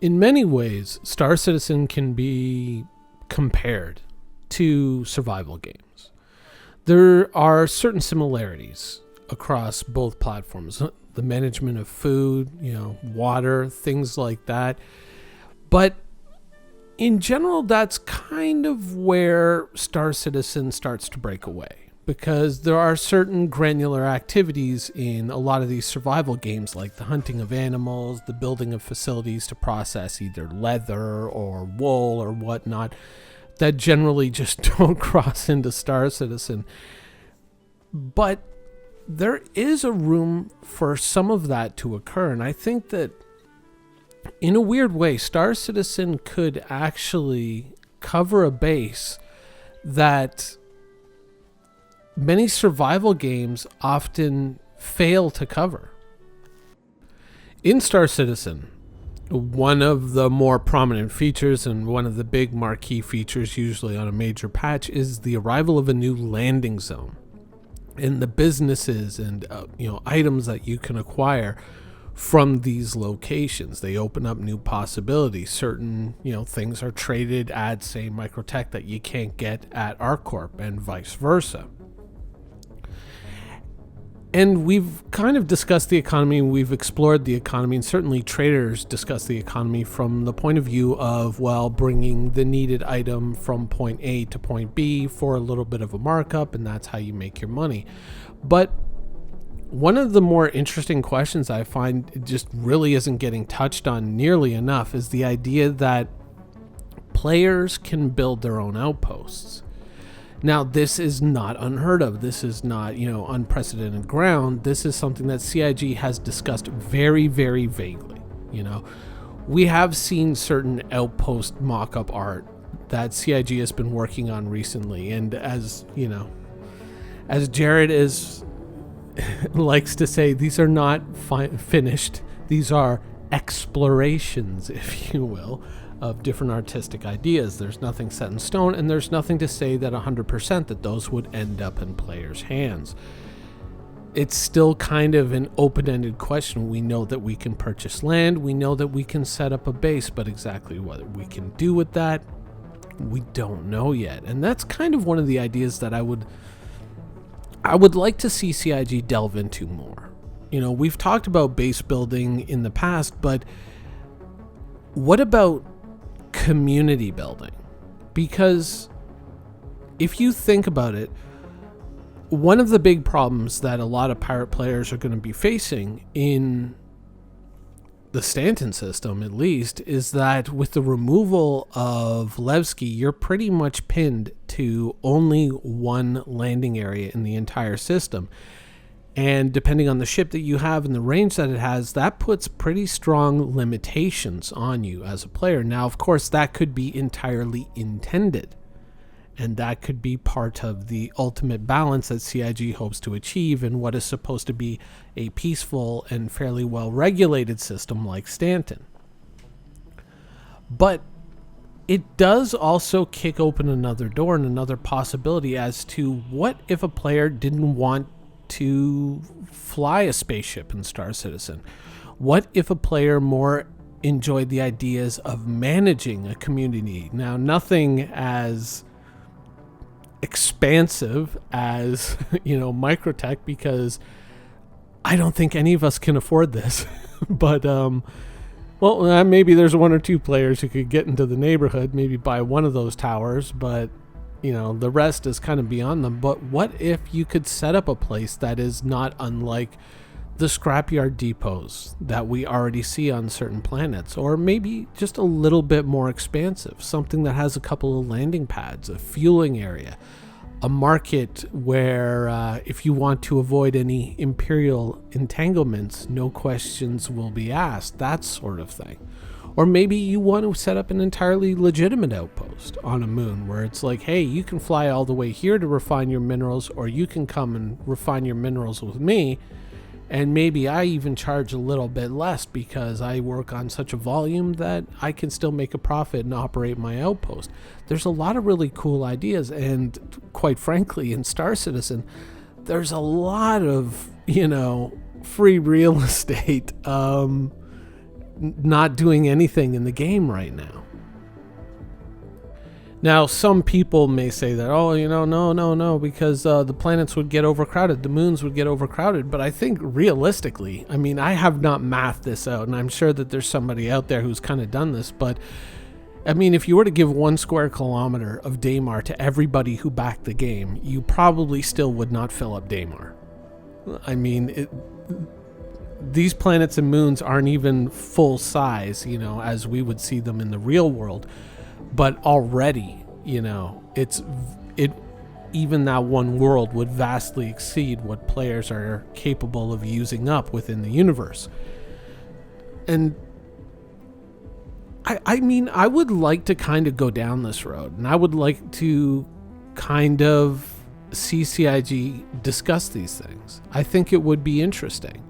In many ways, Star Citizen can be compared to survival games. There are certain similarities across both platforms. The management of food, water, things like that. But in general, that's kind of where Star Citizen starts to break away, because there are certain granular activities in a lot of these survival games, like the hunting of animals, the building of facilities to process either leather or wool or whatnot, that generally just don't cross into Star Citizen. But there is a room for some of that to occur, and I think that in a weird way, Star Citizen could actually cover a base that many survival games often fail to cover. In Star Citizen, one of the more prominent features and one of the big marquee features usually on a major patch is the arrival of a new landing zone, and the businesses and items that you can acquire from these locations. They open up new possibilities. Certain things are traded at, say, Microtech that you can't get at ArcCorp, and vice versa. And we've kind of discussed the economy, we've explored the economy, and certainly traders discuss the economy from the point of view of, bringing the needed item from point A to point B for a little bit of a markup, and that's how you make your money. But one of the more interesting questions I find just really isn't getting touched on nearly enough is the idea that players can build their own outposts. Now, this is not unheard of. This is not, unprecedented ground. This is something that CIG has discussed very, very vaguely. We have seen certain outpost mock-up art that CIG has been working on recently. And as Jared likes to say, these are not finished. These are explorations, if you will, of different artistic ideas. There's nothing set in stone, and there's nothing to say that 100% that those would end up in players' hands. It's still kind of an open-ended question. We know that we can purchase land, we know that we can set up a base, but exactly what we can do with that, we don't know yet. And that's kind of one of the ideas that I would like to see CIG delve into more. We've talked about base building in the past, but what about community building? Because if you think about it, one of the big problems that a lot of pirate players are going to be facing in the Stanton system, at least, is that with the removal of Levski, you're pretty much pinned to only one landing area in the entire system. And depending on the ship that you have and the range that it has, that puts pretty strong limitations on you as a player. Now, of course, that could be entirely intended, and that could be part of the ultimate balance that CIG hopes to achieve in what is supposed to be a peaceful and fairly well-regulated system like Stanton. But it does also kick open another door and another possibility as to what if a player didn't want to fly a spaceship in Star Citizen? What if a player more enjoyed the ideas of managing a community? Now, nothing as expansive as Microtech, because I don't think any of us can afford this. But maybe there's one or two players who could get into the neighborhood, maybe buy one of those towers, but the rest is kind of beyond them. But what if you could set up a place that is not unlike the scrapyard depots that we already see on certain planets, or maybe just a little bit more expansive, something that has a couple of landing pads, a fueling area, a market where if you want to avoid any Imperial entanglements, no questions will be asked, that sort of thing. Or maybe you want to set up an entirely legitimate outpost on a moon where it's like, hey, you can fly all the way here to refine your minerals, or you can come and refine your minerals with me, and maybe I even charge a little bit less because I work on such a volume that I can still make a profit and operate my outpost. There's a lot of really cool ideas, and quite frankly, in Star Citizen, there's a lot of, free real estate. not doing anything in the game right now. Now, some people may say that, no, because the planets would get overcrowded, the moons would get overcrowded. But I think realistically, I mean, I have not mathed this out, and I'm sure that there's somebody out there who's kind of done this. But I mean, if you were to give 1 square kilometer of Daymar to everybody who backed the game, you probably still would not fill up Daymar. I mean, these planets and moons aren't even full size, as we would see them in the real world. But already, even that one world would vastly exceed what players are capable of using up within the universe. And I mean, I would like to kind of go down this road, and I would like to kind of see CIG discuss these things. I think it would be interesting.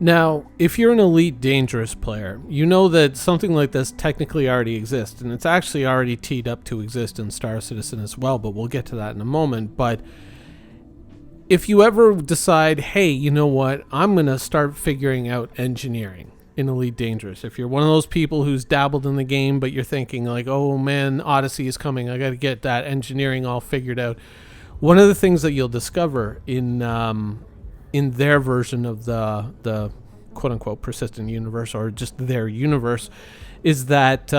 Now, if you're an elite dangerous player, you know that something like this technically already exists, and it's actually already teed up to exist in Star Citizen as well, but we'll get to that in a moment. But if you ever decide, hey, you know what, I'm going to start figuring out engineering in Elite Dangerous. If you're one of those people who's dabbled in the game, but you're thinking like, oh man, Odyssey is coming, I got to get that engineering all figured out. One of the things that you'll discover in their version of the quote-unquote persistent universe, or just their universe, is that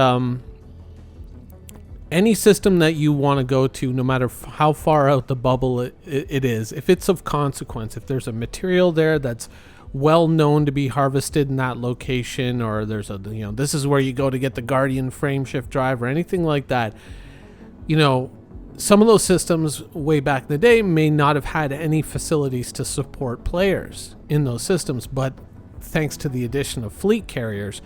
any system that you want to go to, no matter how far out the bubble it is, if it's of consequence, if there's a material there that's well known to be harvested in that location, or there's this is where you go to get the Guardian frameshift drive or anything like that, some of those systems way back in the day may not have had any facilities to support players in those systems, but thanks to the addition of fleet carriers,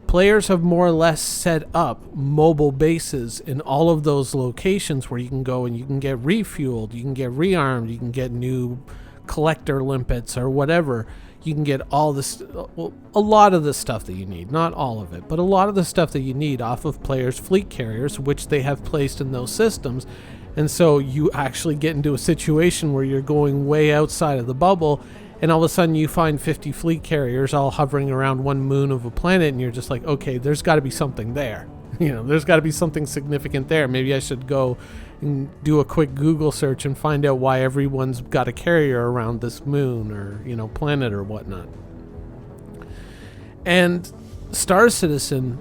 players have more or less set up mobile bases in all of those locations where you can go and you can get refueled, you can get rearmed, you can get new collector limpets or whatever. You can get all this, a lot of the stuff that you need, not all of it, but a lot of the stuff that you need off of players' fleet carriers, which they have placed in those systems. And so you actually get into a situation where you're going way outside of the bubble, and all of a sudden you find 50 fleet carriers all hovering around one moon of a planet, and you're just like, okay, there's got to be something there. There's got to be something significant there. Maybe I should go and do a quick Google search and find out why everyone's got a carrier around this moon or, planet or whatnot. And Star Citizen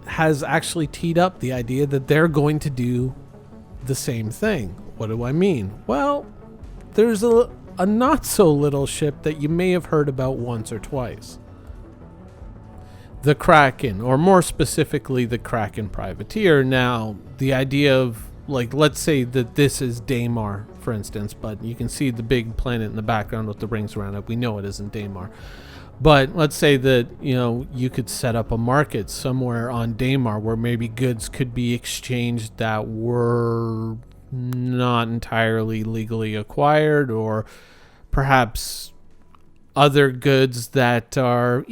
has actually teed up the idea that they're going to do the same thing. What do I mean? Well, there's a not so little ship that you may have heard about once or twice. The Kraken, or more specifically, the Kraken privateer. Now, the idea of, let's say that this is Daymar, for instance, but you can see the big planet in the background with the rings around it. We know it isn't Daymar. But let's say that, you could set up a market somewhere on Daymar where maybe goods could be exchanged that were not entirely legally acquired, or perhaps other goods that are,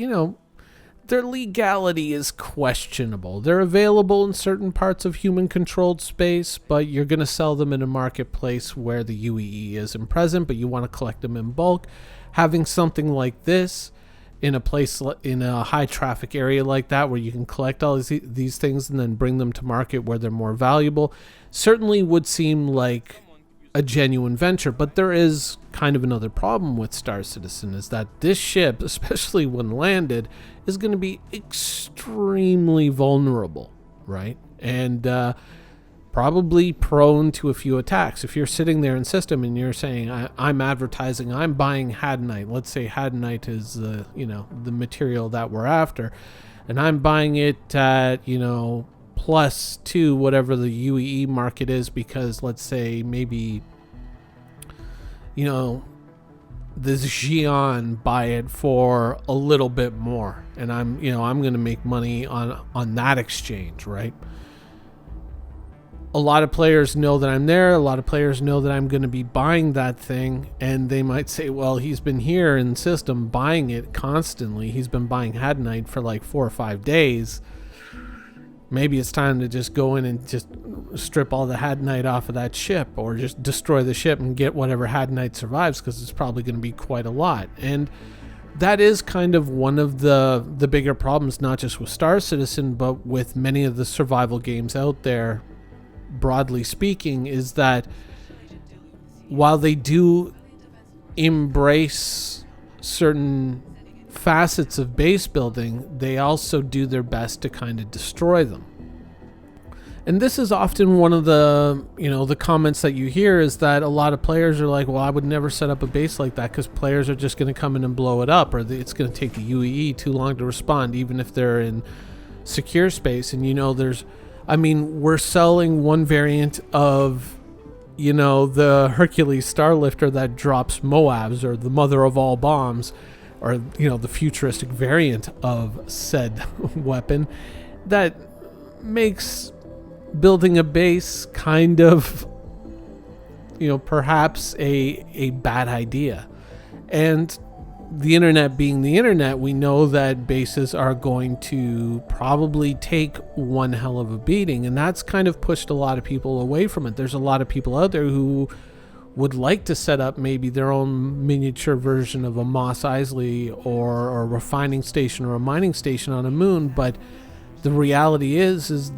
their legality is questionable. They're available in certain parts of human-controlled space, but you're going to sell them in a marketplace where the UEE isn't present, but you want to collect them in bulk. Having something like this in a place, in a high-traffic area like that, where you can collect all these things and then bring them to market where they're more valuable, certainly would seem like a genuine venture. But there is kind of another problem with Star Citizen, is that this ship, especially when landed, is going to be extremely vulnerable, right? And probably prone to a few attacks. If you're sitting there in system and you're saying, I'm advertising, I'm buying Hadanite. Let's say Hadanite is the material that we're after, and I'm buying it at, +2 whatever the UEE market is, because let's say maybe the Xi'an buy it for a little bit more, and I'm going to make money on that exchange, right? A lot of players know that I'm there. A lot of players know that I'm going to be buying that thing, and they might say, well, he's been here in system buying it constantly. He's been buying Hadanite for 4 or 5 days. Maybe it's time to just go in and just strip all the Hadanite off of that ship, or just destroy the ship and get whatever Hadanite survives, because it's probably going to be quite a lot. And that is kind of one of the bigger problems, not just with Star Citizen, but with many of the survival games out there, broadly speaking, is that while they do embrace certain facets of base building, they also do their best to kind of destroy them. And this is often one of the, the comments that you hear, is that a lot of players are like, well, I would never set up a base like that because players are just going to come in and blow it up, or it's going to take the UEE too long to respond, even if they're in secure space. And, we're selling one variant of, the Hercules Starlifter that drops MOABs, or the mother of all bombs, or, the futuristic variant of said weapon, that makes building a base kind of, perhaps a bad idea. And the internet being the internet, we know that bases are going to probably take one hell of a beating, and that's kind of pushed a lot of people away from it. There's a lot of people out there who would like to set up maybe their own miniature version of a Mos Eisley or a refining station or a mining station on a moon, but the reality is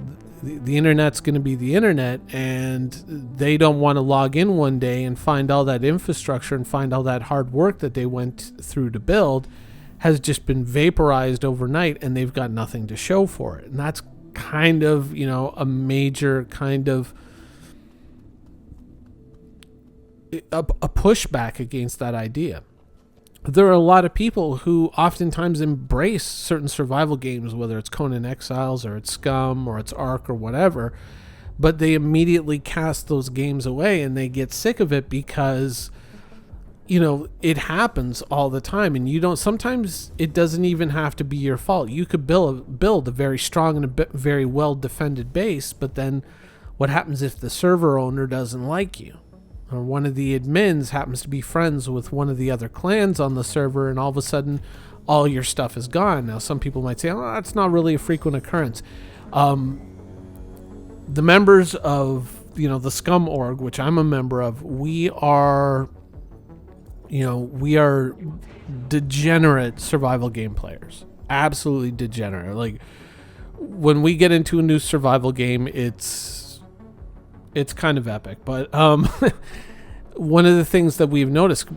the internet's going to be the internet, and they don't want to log in one day and find all that infrastructure and find all that hard work that they went through to build has just been vaporized overnight, and they've got nothing to show for it. And that's kind of, a major kind of a pushback against that idea. There are a lot of people who oftentimes embrace certain survival games, whether it's Conan Exiles or it's Scum or it's Ark or whatever, but they immediately cast those games away and they get sick of it because, it happens all the time, and sometimes it doesn't even have to be your fault. You could build a very strong and a very well defended base, but then what happens if the server owner doesn't like you? Or one of the admins happens to be friends with one of the other clans on the server, and all of a sudden all your stuff is gone. Now, some people might say, oh, that's not really a frequent occurrence. The members of, the Scum org, which I'm a member of, we are degenerate survival game players. Absolutely degenerate. Like, when we get into a new survival game, it's kind of epic. But one of the things that we've noticed,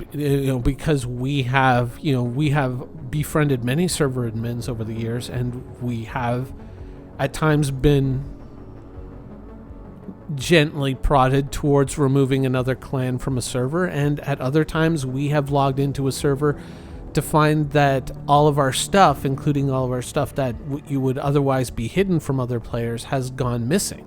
because we have befriended many server admins over the years, and we have at times been gently prodded towards removing another clan from a server, and at other times we have logged into a server to find that all of our stuff, including all of our stuff that you would otherwise be hidden from other players, has gone missing.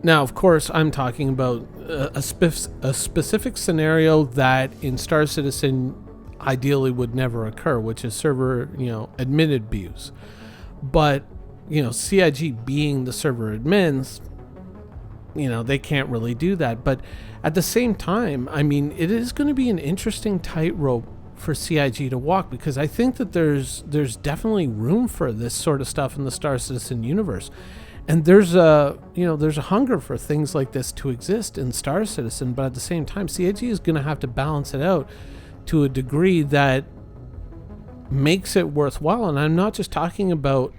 Now, of course, I'm talking about a specific scenario that in Star Citizen ideally would never occur, which is server, admin abuse. But, CIG being the server admins, they can't really do that. But at the same time, it is going to be an interesting tightrope for CIG to walk, because I think that there's definitely room for this sort of stuff in the Star Citizen universe. And there's a hunger for things like this to exist in Star Citizen, but at the same time, CIG is going to have to balance it out to a degree that makes it worthwhile. And I'm not just talking about,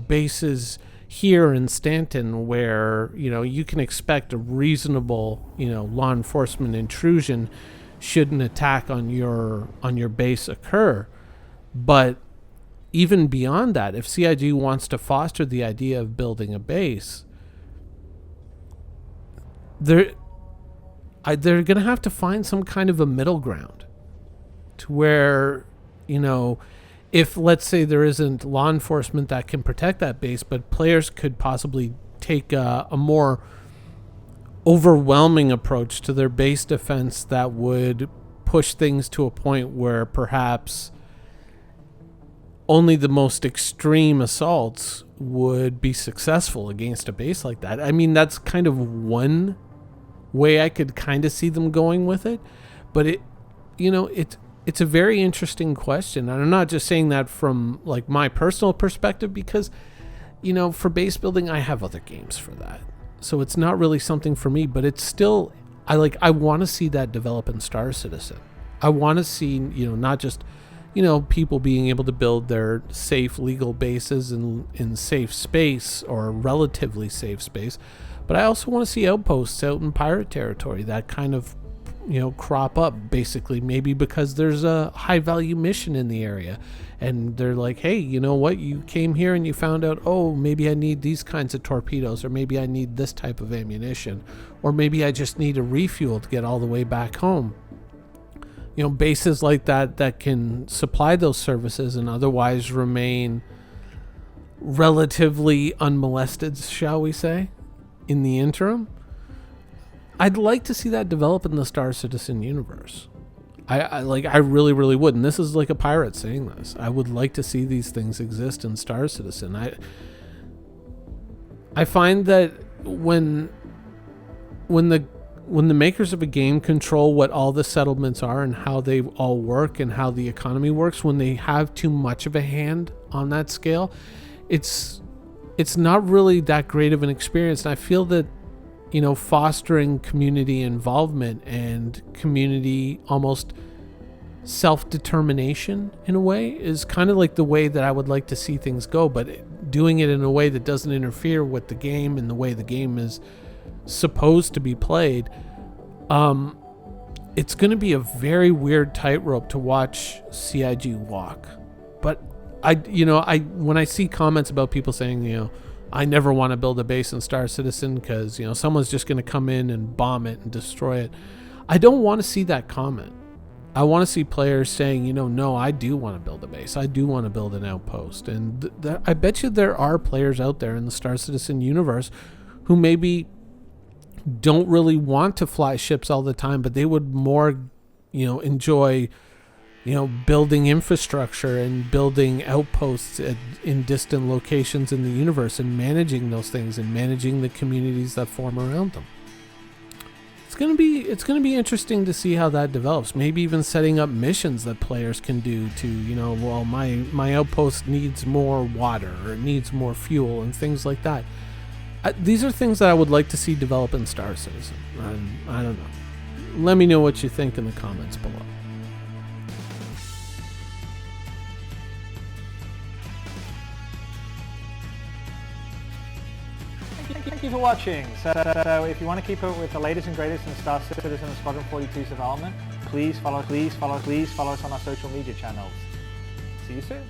bases here in Stanton where, you can expect a reasonable, law enforcement intrusion should an attack on your base occur. But even beyond that, if CIG wants to foster the idea of building a base, they're going to have to find some kind of a middle ground to where, if, let's say, there isn't law enforcement that can protect that base, but players could possibly take a more overwhelming approach to their base defense that would push things to a point where perhaps only the most extreme assaults would be successful against a base like that. That's kind of one way I could kind of see them going with it, but it's a very interesting question. And I'm not just saying that from like my personal perspective, because, for base building, I have other games for that. So it's not really something for me, but it's still, I want to see that develop in Star Citizen. I want to see, not just, people being able to build their safe legal bases in safe space, or relatively safe space. But I also want to see outposts out in pirate territory that kind of, crop up, basically, maybe because there's a high value mission in the area and they're like, hey, you know what, you came here and you found out, oh, maybe I need these kinds of torpedoes, or maybe I need this type of ammunition, or maybe I just need a refuel to get all the way back home. Bases like that can supply those services and otherwise remain relatively unmolested, shall we say, in the interim. I'd like to see that develop in the Star Citizen universe. I really, really would. And this is like a pirate saying this. I would like to see these things exist in Star Citizen. I find that when the makers of a game control what all the settlements are and how they all work and how the economy works, when they have too much of a hand on that scale, it's not really that great of an experience. And I feel that, fostering community involvement and community almost self-determination in a way is kind of like the way that I would like to see things go, but doing it in a way that doesn't interfere with the game and the way the game is supposed to be played. It's going to be a very weird tightrope to watch CIG walk. But when I see comments about people saying, I never want to build a base in Star Citizen because, someone's just going to come in and bomb it and destroy it, I don't want to see that comment. I want to see players saying, no, I do want to build a base. I do want to build an outpost. And I bet you there are players out there in the Star Citizen universe who maybe don't really want to fly ships all the time, but they would more, enjoy, building infrastructure and building outposts in distant locations in the universe and managing those things and managing the communities that form around them. It's going to be interesting to see how that develops. Maybe even setting up missions that players can do to, my outpost needs more water or it needs more fuel and things like that. These are things that I would like to see develop in Star Citizen. I don't know. Let me know what you think in the comments below. Thank you for watching. So if you want to keep up with the latest and greatest in Star Citizen and Squadron 42's development, please follow us on our social media channels. See you soon.